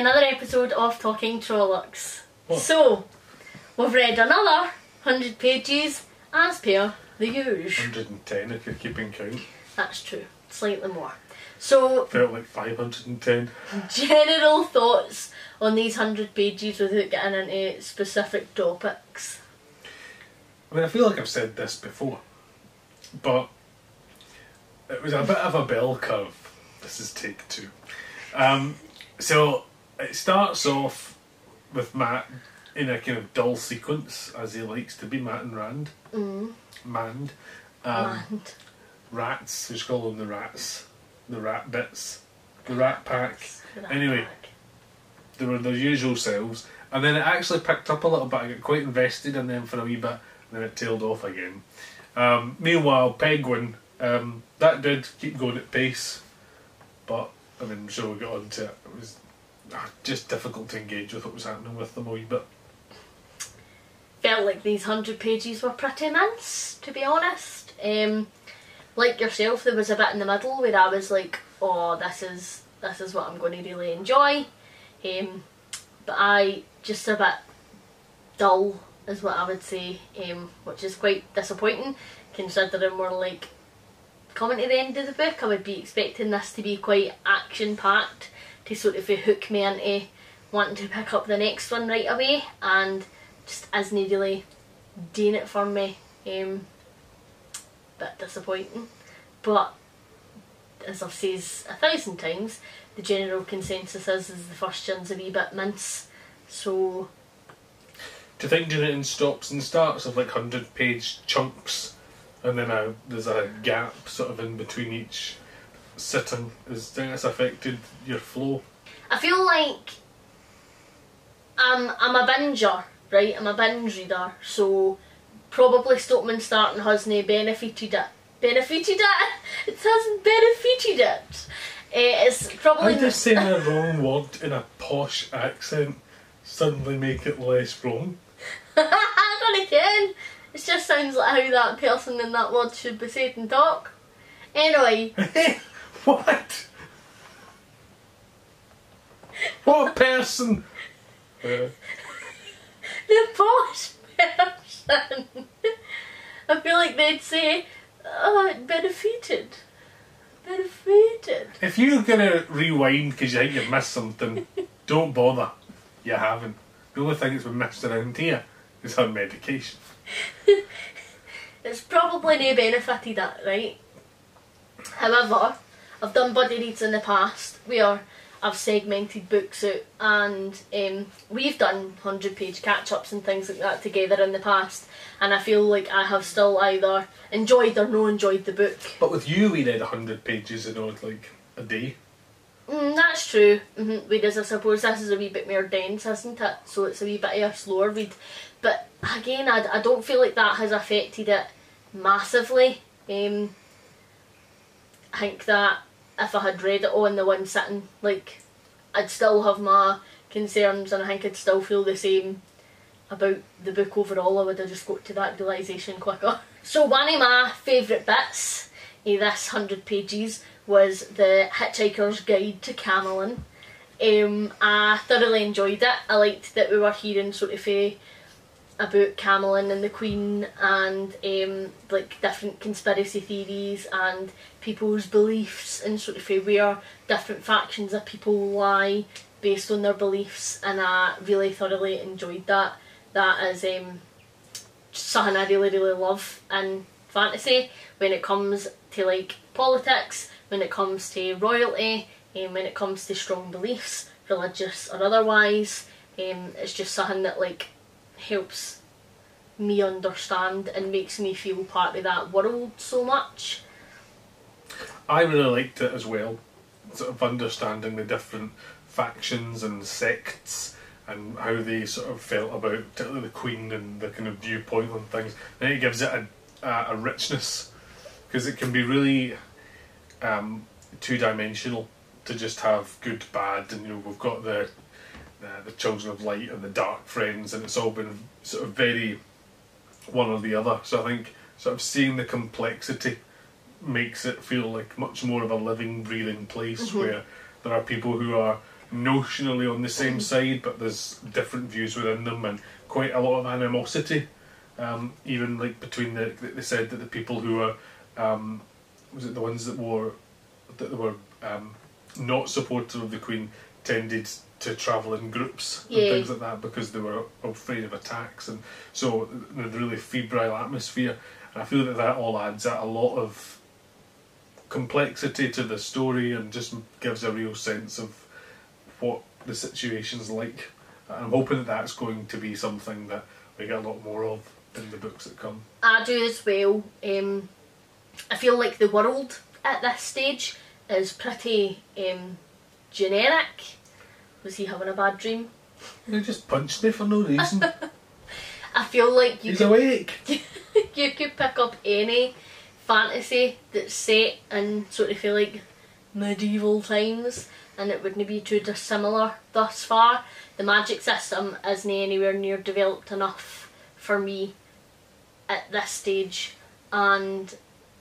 another episode of Talking Trollocs. What? So, we've read another 100 pages as per the usual. 110 if you're keeping count. That's true, slightly more. So, Felt like 510. general thoughts on these 100 pages without getting into specific topics. I mean, I feel like I've said this before, but it was a bit of a bell curve. This is take 2. So it starts off with Matt in a kind of dull sequence, as he likes to be, Matt and Rand. Mand. Rats, we should call them the rats. The rat bits. The rat pack. Anyway, they were their usual selves. And then it actually picked up a little bit. I got quite invested in them for a wee bit, and then it tailed off again. Meanwhile, Penguin, that did keep going at pace, but I mean, I'm sure we'll get on to it. It was just difficult to engage with what was happening with them a wee bit. Felt like these 100 pages were pretty mince, to be honest. Like yourself, there was a bit in the middle where I was like, oh, this is what I'm going to really enjoy. But I just a bit dull is what I would say, which is quite disappointing considering we're like coming to the end of the book. I would be expecting this to be quite action packed to sort of hook me into wanting to pick up the next one right away, and just isn't really doing it for me. Bit disappointing, but as I've said 1,000 times, the general consensus is the first one's a wee bit mince. So Do you think doing it in stops and starts of like 100-page chunks, and then there's a gap sort of in between each sitting, do you think that's affected your flow? I feel like I'm a binger, right? I'm a binge reader, so probably stopping and starting hasn't benefited it. Benefited it? It hasn't benefited it. It's probably... How does saying a wrong word in a posh accent suddenly make it less wrong? I don't know. It just sounds like how that person in that word should be said and talk. Anyway. What? What person? The posh person. I feel like they'd say, oh, it benefited. Benefited. If you're going to rewind because you think you've missed something, don't bother. You haven't. The only thing that's been missed around here is her medication. It's probably no benefited that, right? However, I've done buddy reads in the past where I've segmented books out, and we've done 100-page catch-ups and things like that together in the past, and I feel like I have still either enjoyed or no enjoyed the book. But with you, we read 100 pages in like a day. That's true. Whereas I suppose this is a wee bit more dense, isn't it? So it's a wee bit of a slower read. But again, I don't feel like that has affected it massively. I think that if I had read it all in the one sitting, like, I'd still have my concerns, and I think I'd still feel the same about the book overall. I would have just got to that realisation quicker. So one of my favourite bits of this 100 pages was the Hitchhiker's Guide to Camelin. I thoroughly enjoyed it. I liked that we were hearing sort of about Camelin and the Queen, and like different conspiracy theories and people's beliefs, and sort of where different factions of people lie based on their beliefs, and I really thoroughly enjoyed that. That is something I really love in fantasy when it comes to like politics, when it comes to royalty, when it comes to strong beliefs, religious or otherwise. It's just something that like helps me understand and makes me feel part of that world so much. I really liked it as well, sort of understanding the different factions and sects and how they sort of felt about particularly the Queen and the kind of viewpoint on things. I think it gives it a richness, because it can be really two-dimensional to just have good, bad, and you know, we've got the Children of Light and the Dark Friends, and it's all been sort of very one or the other. So I think sort of seeing the complexity makes it feel like much more of a living, breathing place where there are people who are notionally on the same side, but there's different views within them and quite a lot of animosity. Even like between they said that the people who were was it the ones that were not supportive of the Queen tended to travel in groups and things like that because they were afraid of attacks, and so the really febrile atmosphere. And I feel that all adds a lot of complexity to the story and just gives a real sense of what the situation's like. I'm hoping that that's going to be something that we get a lot more of in the books that come. I do as well. I feel like the world at this stage is pretty generic. Was he having a bad dream? He just punched me for no reason. I feel like he's awake. You could pick up any fantasy that's set in sort of feel like medieval times and it wouldn't be too dissimilar thus far. The magic system isn't anywhere near developed enough for me at this stage, and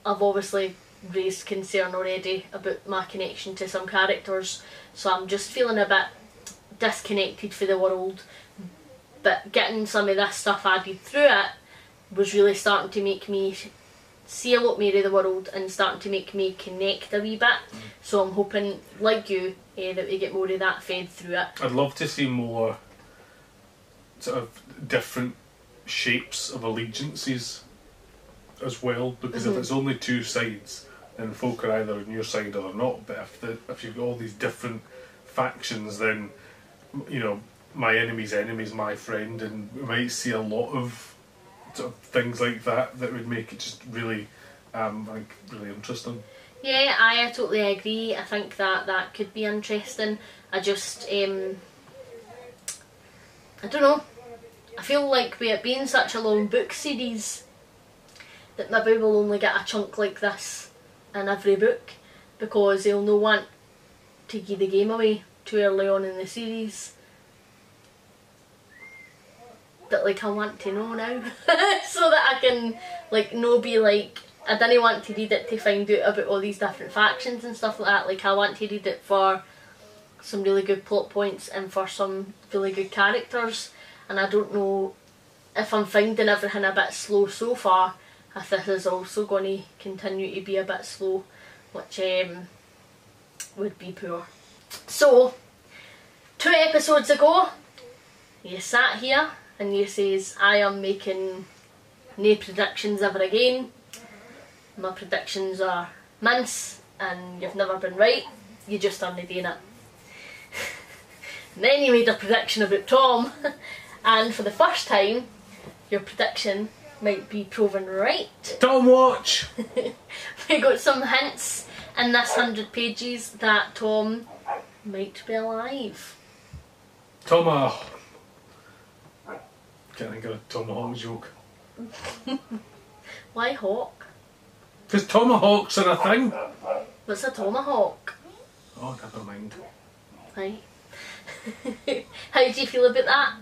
I've obviously raised concern already about my connection to some characters, so I'm just feeling a bit disconnected for the world. But getting some of this stuff added through it was really starting to make me see a lot more of the world and starting to make me connect a wee bit. So I'm hoping, like you, that we get more of that fed through it. I'd love to see more sort of different shapes of allegiances as well, because if it's only two sides, then folk are either on your side or they're not. But if you've got all these different factions, then you know, my enemy's enemy's my friend, and we might see a lot of sort of things like that would make it just really, I think, really interesting. Yeah, I totally agree. I think that could be interesting. I just, I don't know. I feel like with it being such a long book series, that maybe we'll only get a chunk like this in every book, because they'll no want to give the game away too early on in the series. But like, I want to know now so that I can like no be like, I didn't want to read it to find out about all these different factions and stuff like that. Like, I want to read it for some really good plot points and for some really good characters, and I don't know if I'm finding everything a bit slow so far, if this is also going to continue to be a bit slow, which would be poor. So 2 episodes ago you sat here and you says I am making no predictions ever again. My predictions are mince and you've never been right, you just aren't doing it. And then you made a prediction about Tom and for the first time your prediction might be proven right. Tom watch! We got some hints in this 100 pages that Tom might be alive. Can't think of a tomahawk joke. Why hawk? Because tomahawks are a thing. What's a tomahawk? Oh, never mind. Right. How do you feel about that?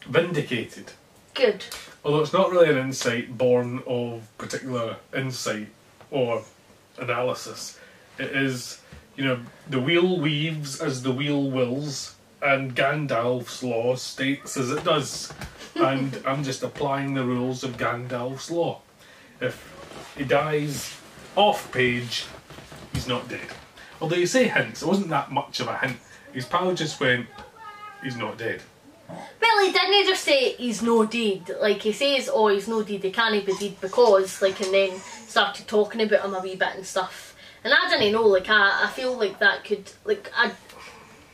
Vindicated. Good. Although it's not really an insight born of particular insight or analysis. It is, you know, the wheel weaves as the wheel wills, and Gandalf's law states as it does. And I'm just applying the rules of Gandalf's law. If he dies off page, he's not dead. Although you say hints, it wasn't that much of a hint. His pal just went, he's not dead. Well, he didn't just say he's no dead. Like, he says, oh, he's no dead, he can't be dead because, like, and then started talking about him a wee bit and stuff. And I didn't know, like, I feel like that could, like,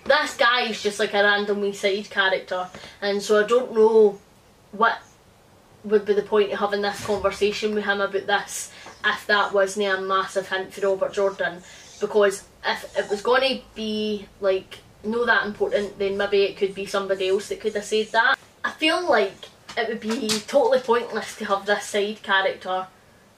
this guy is just like a random wee side character, and so I don't know what would be the point of having this conversation with him about this if that wasn't a massive hint for Robert Jordan. Because if it was going to be, like, not that important, then maybe it could be somebody else that could have said that. I feel like it would be totally pointless to have this side character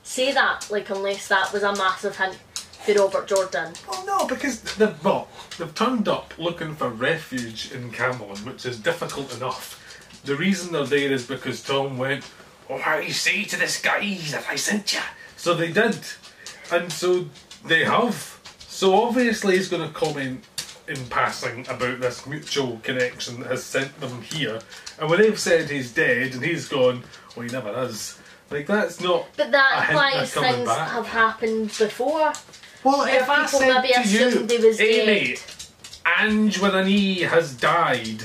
say that, like, unless that was a massive hint for Robert Jordan. Well, no, because they've turned up looking for refuge in Camelon, which is difficult enough. The reason they're there is because Tom went, oh, how do you say to this guy that I sent you? So they did. And so they have. So obviously he's going to comment in passing about this mutual connection that has sent them here. And when they've said he's dead and he's gone, well, he never is. Like, that's not. But that a hint implies of coming things back. have happened before. Well, Where if I people said maybe to assumed you, he was Amy, dead. Ange with an E has died,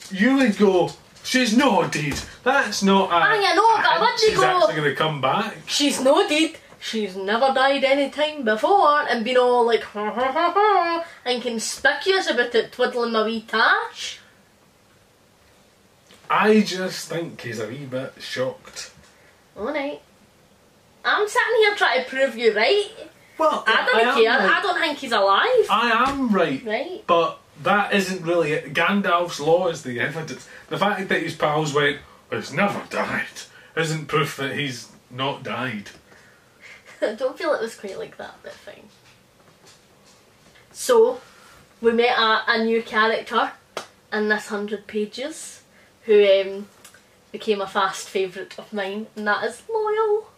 you would go, she's not dead. That's not a. I know, but I wouldn't she's go, actually going to come back. she's no dead. She's never died any time before, and been all like ha ha ha ha and conspicuous about it, twiddling my wee tash. I just think he's a wee bit shocked. Alright. I'm sitting here trying to prove you right. Well, I don't care. right. I don't think he's alive. I am right. Right. But that isn't really it. Gandalf's law is the evidence. The fact that his pals went, well, he's never died, isn't proof that he's not died. I don't feel it was quite like that, but fine. So, we met a new character in this 100 pages who became a fast favourite of mine, and that is Loyal,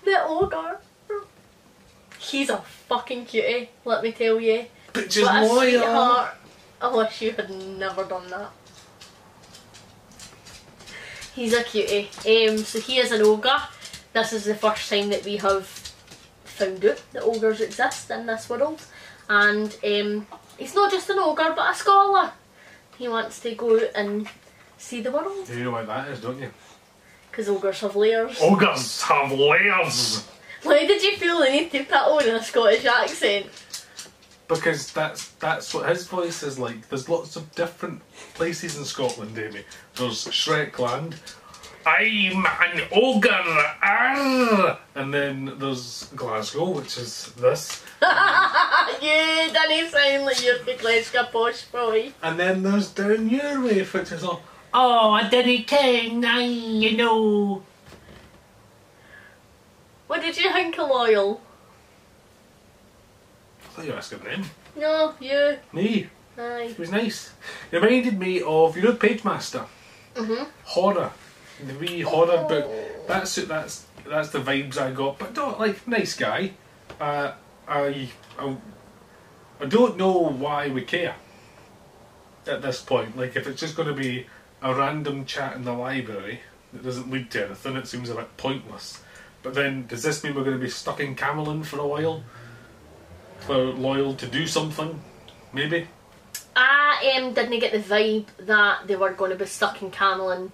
the ogre. He's a fucking cutie, let me tell you. But just What a Loyal. sweetheart. I wish you had never done that. He's a cutie. So he is an ogre. This is the first time that we have found out that ogres exist in this world. And he's not just an ogre, but a scholar. He wants to go out and see the world. You know what that is, don't you? Because ogres have layers. Ogres have layers! Why did you feel the need to put on a Scottish accent? Because that's what his voice is like. There's lots of different places in Scotland, Amy. There's Shrekland. I'm an ogre, arr! And then there's Glasgow, which is this. You didn't sound like you're the Glasgow posh boy. And then there's down your way, which is all, Oh, I didn't ken, you know. What did you think of Loyal? I thought you were asking them. No, you. Me. Aye. It was nice. It reminded me of, you know, Pagemaster. Horror. The wee horror book. That's the vibes I got. But not like nice guy. I don't know why we care at this point. Like, if it's just going to be a random chat in the library that doesn't lead to anything, it seems a bit pointless. But then, does this mean we're going to be stuck in Camelin for a while? For Loyal to do something? Maybe? I didn't get the vibe that they were going to be stuck in Camelin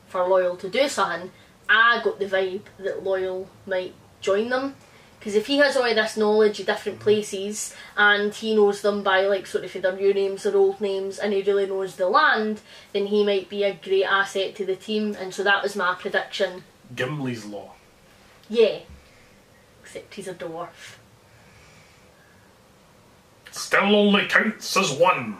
for Loyal to do something. I got the vibe that Loyal might join them. Because if he has all of this knowledge of different places and he knows them by like sort of their new names or old names and he really knows the land, then he might be a great asset to the team, and so that was my prediction. Gimli's Law. Yeah. Except he's a dwarf. Still only counts as one.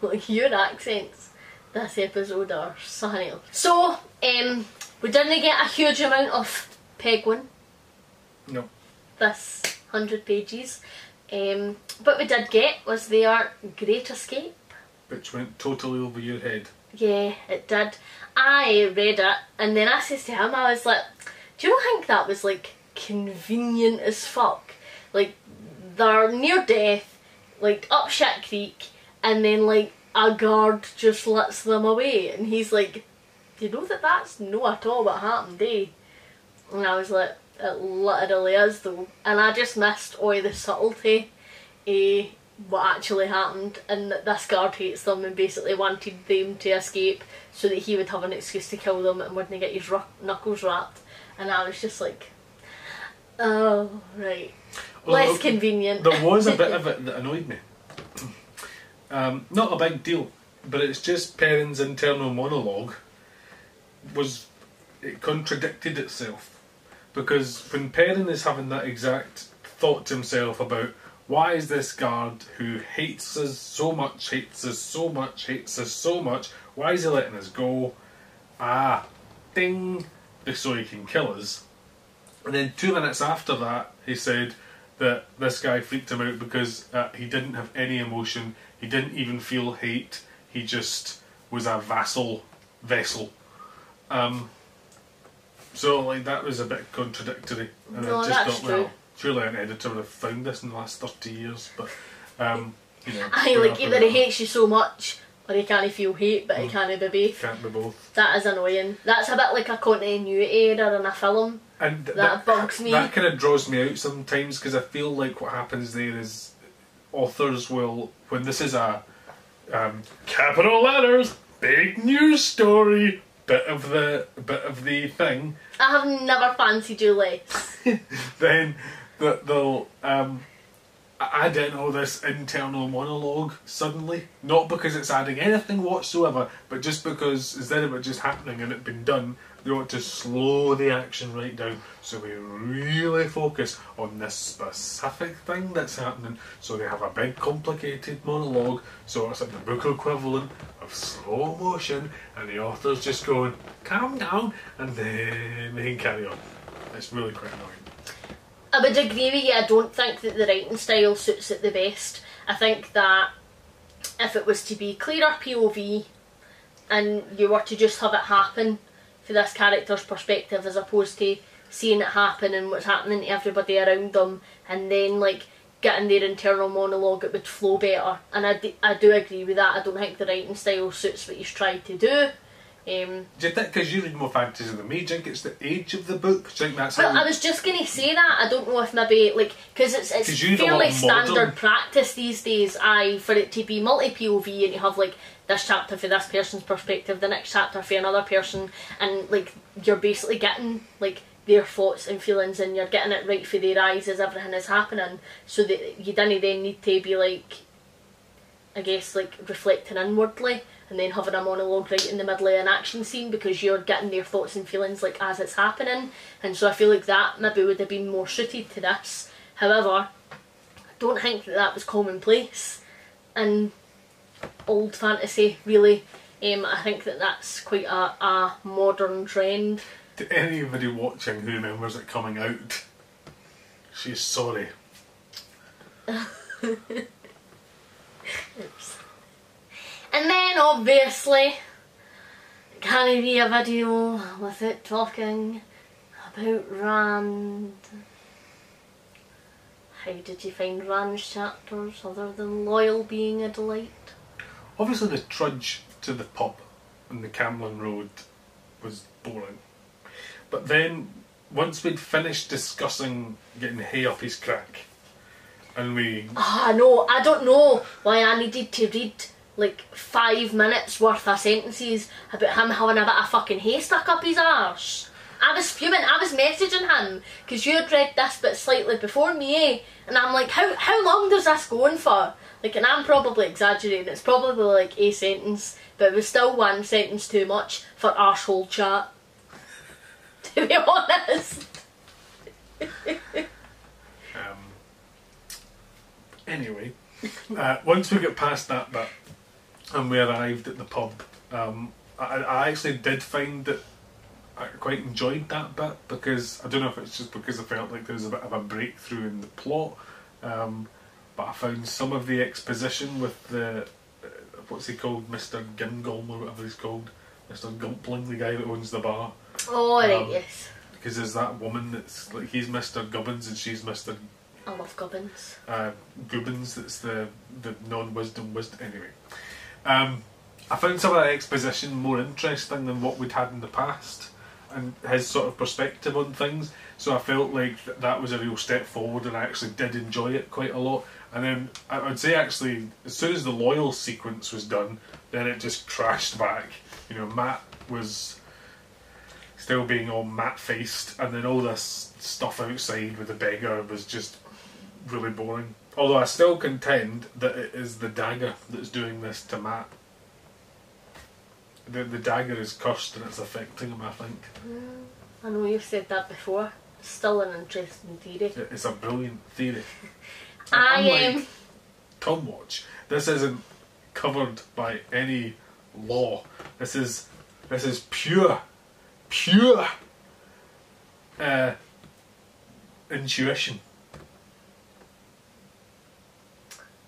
Like, your accents this episode are something else. So, we didn't get a huge amount of Penguin No. this 100 pages. What we did get was their Great Escape. Which went totally over your head. Yeah, it did. I read it and then I says to him, I was like, do you not think that was like convenient as fuck? Like, they're near death, like up shit creek, and then like a guard just lets them away, and he's like, do you know that that's not at all what happened, eh? And I was like, it literally is though. And I just missed all the subtlety of what actually happened, and that this guard hates them and basically wanted them to escape so that he would have an excuse to kill them and wouldn't get his knuckles wrapped. And I was just like, oh, right. Well, Less convenient. There was a bit of it that annoyed me. Not a big deal, but it's just Perrin's internal monologue it contradicted itself. Because when Perrin is having that exact thought to himself about why is this guard who hates us so much, hates us so much, hates us so much, why is he letting us go? Ding, so he can kill us. And then 2 minutes after that, he said that this guy freaked him out because he didn't have any emotion, he didn't even feel hate, he just was a vassal vessel. So like that was a bit contradictory, and No, I just that's thought, true. well, surely an editor would have found this in the last 30 years, but you know. I like either he hates you so much or he can't feel hate, but he can't be both. Can't be both. That is annoying. That's a bit like a continuity error in a film. And that bugs me. That kind of draws me out sometimes, because I feel like what happens there is authors will, when this is a capital letters, big news story, bit of the thing. I have never fancied you less. Then they'll add in all this internal monologue suddenly, not because it's adding anything whatsoever, but just because instead of it just happening and it been done, they want to slow the action right down, so we really focus on this specific thing that's happening. So they have a big complicated monologue, so it's like the book equivalent of slow motion, and the author's just going, calm down, and then they can carry on. It's really quite annoying. I would agree with you. I don't think that the writing style suits it the best. I think that if it was to be clearer POV and you were to just have it happen for this character's perspective as opposed to seeing it happen and what's happening to everybody around them and then like getting their internal monologue, it would flow better. And I do agree with that. I don't think the writing style suits what he's tried to do. Do you think because you read more fantasy than me, do you think it's the age of the book? Do you think that's well, I was just going to say that. I don't know if maybe, like, because it's fairly standard practice these days, for it to be multi-POV and you have, like, this chapter for this person's perspective, the next chapter for another person, and, like, you're basically getting, like, their thoughts and feelings and you're getting it right for their eyes as everything is happening, so that you didn't then need to be, like, I guess, like, reflecting inwardly and then having a monologue right in the middle of an action scene, because you're getting their thoughts and feelings like as it's happening. And so I feel like that maybe would have been more suited to this. However, I don't think that was commonplace in old fantasy, really. I think that that's quite a modern trend. To anybody watching who remembers it coming out, she's sorry. Oops. And then obviously can it be a video with it talking about Rand? How did you find Rand's chapters other than Loyal being a delight? Obviously the trudge to the pub on the Camlin Road was boring. But then once we'd finished discussing getting hay up his crack and we... no, I don't know why I needed to read like 5 minutes worth of sentences about him having a bit of fucking hay stuck up his arse. I was fuming, I was messaging him because you had read this bit slightly before me, and I'm like, how long does this go on for? Like, and I'm probably exaggerating, it's probably like a sentence, but it was still one sentence too much for arsehole chat, to be honest. Anyway, once we get past that bit and we arrived at the pub, I actually did find that I quite enjoyed that bit, because I don't know if it's just because I felt like there was a bit of a breakthrough in the plot, but I found some of the exposition with the what's he called, Mr. Gingolm or whatever he's called, Mr. Gumpling, the guy that owns the bar. Oh right, yes. Because there's that woman that's like, he's Mr. Gubbins and she's Mr. I love Gubbins. Gubbins, that's the non-wisdom wisdom. Anyway, I found some of that exposition more interesting than what we'd had in the past, and his sort of perspective on things. So I felt like that was a real step forward, and I actually did enjoy it quite a lot. And then I would say actually, as soon as the Loyal sequence was done, then it just crashed back. You know, Matt was still being all Matt-faced, and then all this stuff outside with the beggar was just really boring. Although I still contend that it is the dagger that's doing this to Matt. The dagger is cursed and it's affecting him, I think. I know you've said that before. It's still an interesting theory. It's a brilliant theory. I am. Unlike Tomwatch, this isn't covered by any law. This is pure intuition.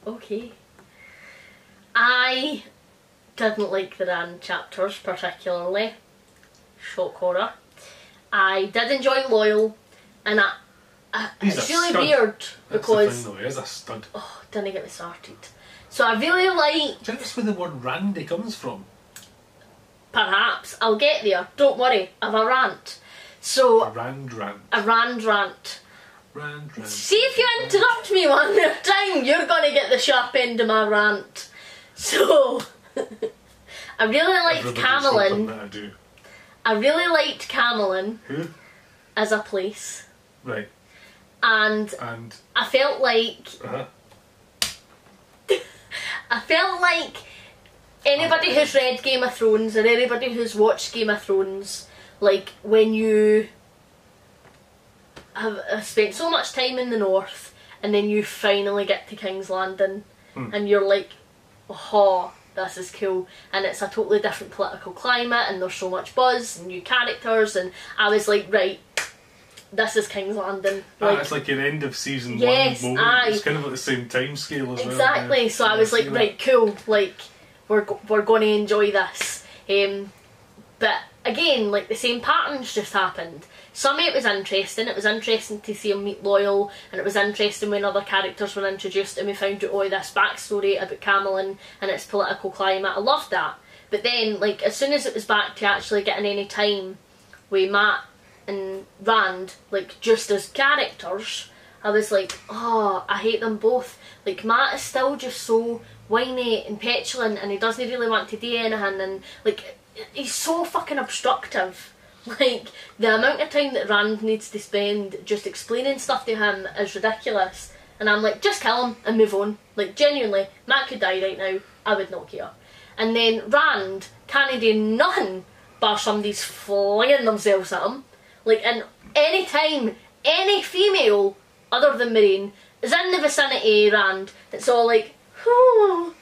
Okay. I didn't like the Rand chapters particularly. Shock horror. I did enjoy Loyal, and He's it's a really stud. weird That's because the thing, though. He is a stud. oh, didn't get me started. So I really like. Do you think that's where the word randy comes from? Perhaps I'll get there. Don't worry. I have a rant. So A rant. a rant. Rant. See if you interrupt me one more time, you're gonna get the sharp end of my rant. So I really liked Everybody's Camelin. hoping that I do. I really liked Camelin Who? as a place, Right. and And. I felt like anybody who's read Game of Thrones or anybody who's watched Game of Thrones, like when you have spent so much time in the north and then you finally get to King's Landing and you're like, oh, this is cool, and it's a totally different political climate and there's so much buzz and new characters, and I was like, right, this is King's Landing. Like, it's like an end of season yes, one moment. aye. It's kind of at the same time scale as well. Exactly. Yeah. So I was like, right, cool. Like, we're going to enjoy this. But again, like the same patterns just happened. Some of it was interesting. It was interesting to see him meet Loyal, and it was interesting when other characters were introduced and we found out all this backstory about Camelin and its political climate. I loved that. But then, like, as soon as it was back to actually getting any time with Matt and Rand, like, just as characters, I was like, oh, I hate them both. Like, Matt is still just so whiny and petulant, and he doesn't really want to do anything, and like, he's so fucking obstructive. Like, the amount of time that Rand needs to spend just explaining stuff to him is ridiculous, and I'm like, just kill him and move on. Like, genuinely, Matt could die right now, I would not care. And then Rand can't do nothing bar somebody's flinging themselves at him. Like, and any time any female other than Marine is in the vicinity of Rand, it's all like, oh,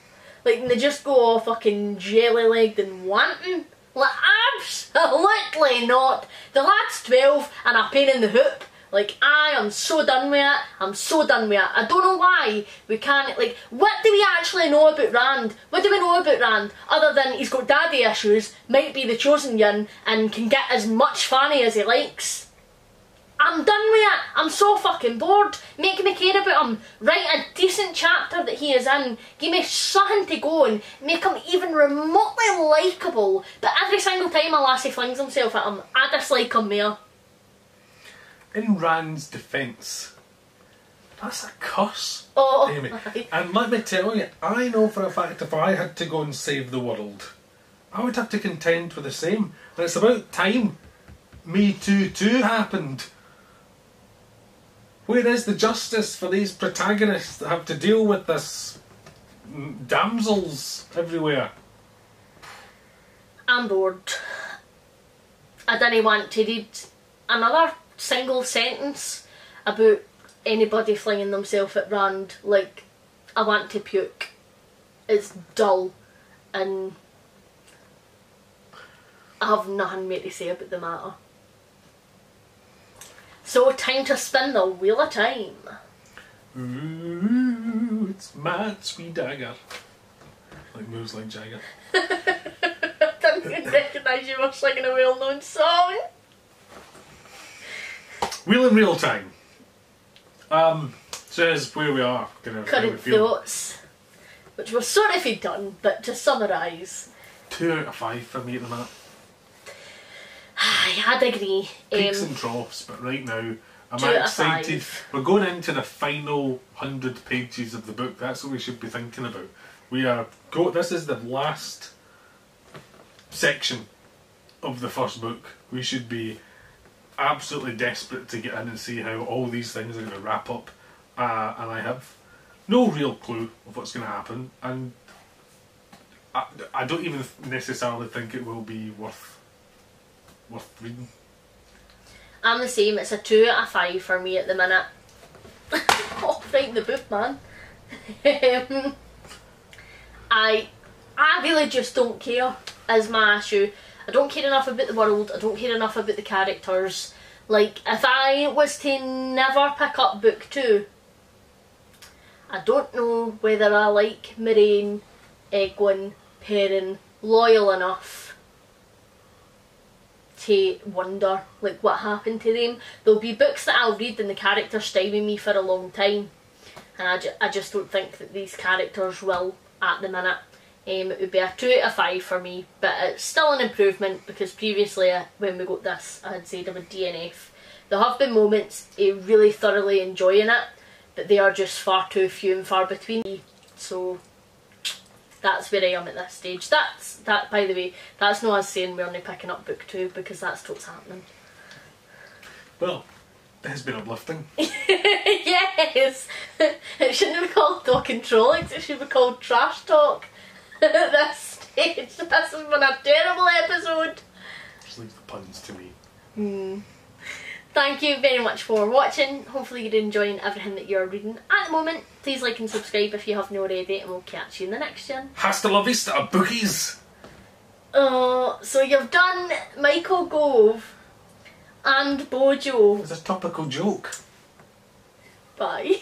like, and they just go all fucking jelly-legged and wanting. Like, absolutely not. The lad's 12 and a pain in the hoop. Like, I am so done with it. I'm so done with it. I don't know why we can't, like, what do we actually know about Rand? What do we know about Rand? Other than he's got daddy issues, might be the chosen one, and can get as much fanny as he likes. I'm done with it. I'm so fucking bored. Make me care about him. Write a decent chapter that he is in. Give me something to go on. Make him even remotely likeable. But every single time a lassie flings himself at him, I dislike him more. In Rand's defence, that's a curse, Oh, Amy. And let me tell you, I know for a fact if I had to go and save the world, I would have to contend with the same. And it's about time Me Too happened. Where is the justice for these protagonists that have to deal with this damsels everywhere? I'm bored. I didn't want to read another single sentence about anybody flinging themselves at Rand. Like, I want to puke. It's dull, and I have nothing more to say about the matter. So, time to spin the wheel of time. Ooh, it's mad sweet dagger. Like moves like Jagger. I didn't even recognise you were singing a well-known song. Wheel in real time. Says where we are. Kind of how we Current feel. thoughts, which we're sort of done, but to summarise. 2 out of 5 for me at the minute. I'd agree. Peaks and troughs, but right now I'm 2 out of excited. 5. We're going into the final 100 pages of the book. That's what we should be thinking about. This is the last section of the first book. We should be absolutely desperate to get in and see how all these things are going to wrap up. And I have no real clue of what's going to happen. And I don't even necessarily think it will be worth reading. I'm the same, it's a 2 out of 5 for me at the minute. Oh, right in the book, man. I really just don't care, is my issue. I don't care enough about the world, I don't care enough about the characters. Like, if I was to never pick up book 2, I don't know whether I like Moiraine, Egwene, Perrin, Loyal enough to wonder like what happened to them. There'll be books that I'll read and the characters stay with me for a long time, and I just don't think that these characters will at the minute. It would be a 2 out of 5 for me, but it's still an improvement because previously when we got this I had said I would DNF. There have been moments of really thoroughly enjoying it, but they are just far too few and far between. So that's where I am at this stage. That, by the way, that's not us saying we're not picking up BookTube, because that's what's happening. Well, it has been uplifting. Yes! It shouldn't be called Talking Trollocs, it should be called Trash Talk. At this stage, this has been a terrible episode. Just leave the puns to me. Thank you very much for watching. Hopefully you're enjoying everything that you're reading at the moment. Please like and subscribe if you haven't already, and we'll catch you in the next one. Hasta la vista, bookies! So you've done Michael Gove and Bojo. It's a topical joke. Bye.